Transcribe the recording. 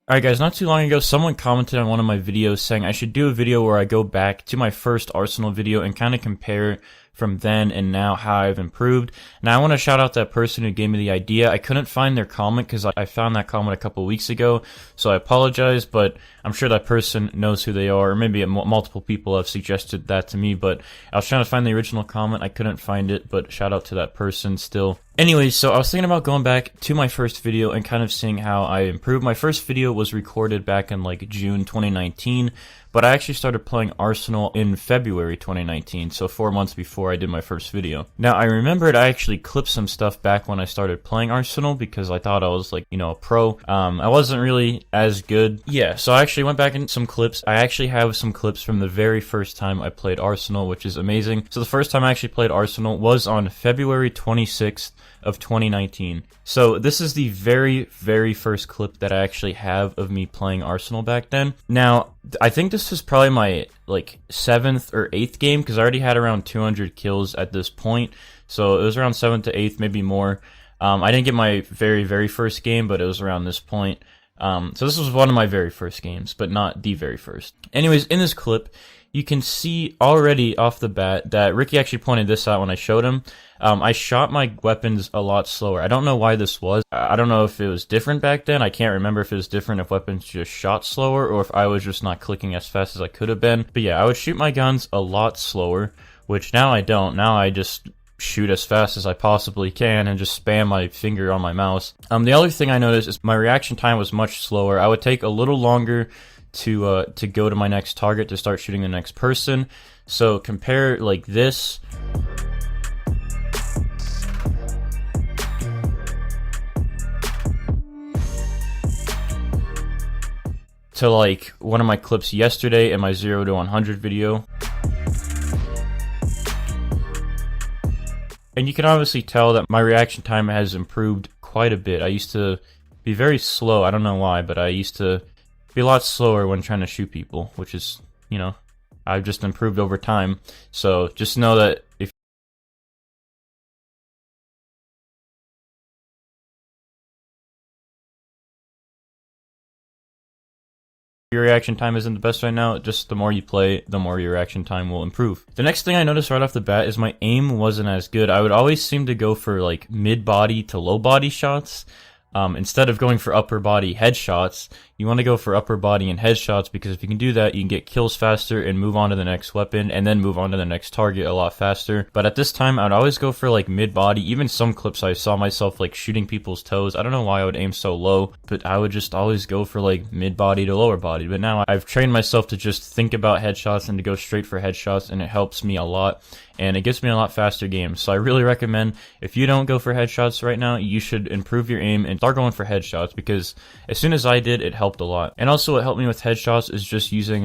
Alright guys, not too long ago, someone commented on one of my videos saying I should do a video where I go back to my first Arsenal video and kind of compare from then and now how I've improved. Now I want to shout out that person who gave me the idea. I couldn't find their comment because I found that comment a couple weeks ago, so I apologize, but I'm sure that person knows who they are, or maybe multiple people have suggested that to me, but I was trying to find the original comment, I couldn't find it, but shout out to that person still. Anyways, so I was thinking about going back to my first video and kind of seeing how I improved. My first video was recorded back in like June 2019, but I actually started playing Arsenal in February 2019, so 4 months before I did my first video. Now, I remembered I actually clipped some stuff back when I started playing Arsenal because I thought I was like, you know, a pro. I wasn't really as good. Yeah, so I actually went back in some clips. I actually have some clips from the very first time I played Arsenal, which is amazing. So the first time I actually played Arsenal was on February 26th of 2019. So this is the very first clip that I actually have of me playing Arsenal back then. Now, I think this is probably my like 7th or 8th game because I already had around 200 kills at this point. So it was around 7th to 8th, maybe more. I didn't get my very first game, but it was around this point. So this was one of my very first games, but not the very first. Anyways, in this clip, you can see already off the bat that Ricky actually pointed this out when I showed him. I shot my weapons a lot slower. I don't know why this was. I don't know if it was different back then. I can't remember if it was different if weapons just shot slower or if I was just not clicking as fast as I could have been. But yeah, I would shoot my guns a lot slower, which now I don't. Now I just shoot as fast as I possibly can and just spam my finger on my mouse. The other thing I noticed is my reaction time was much slower. I would take a little longer to go to my next target to start shooting the next person. So compare like this to like one of my clips yesterday in my 0 to 100 video. And you can obviously tell that my reaction time has improved quite a bit. I used to be very slow, I don't know why, but I used to be a lot slower when trying to shoot people, which is, you know, I've just improved over time. So just know that if your reaction time isn't the best right now, just the more you play, the more your reaction time will improve. The next thing I noticed right off the bat is my aim wasn't as good. I would always seem to go for like mid-body to low-body shots. Instead of going for upper body headshots, you want to go for upper body and headshots because if you can do that, you can get kills faster and move on to the next weapon and then move on to the next target a lot faster. But at this time, I would always go for like mid body. Even some clips I saw myself like shooting people's toes. I don't know why I would aim so low, but I would just always go for like mid body to lower body. But now I've trained myself to just think about headshots and to go straight for headshots, and it helps me a lot. And it gives me a lot faster games. So I really recommend, if you don't go for headshots right now, you should improve your aim and start going for headshots, because as soon as I did, it helped a lot. And also what helped me with headshots is just using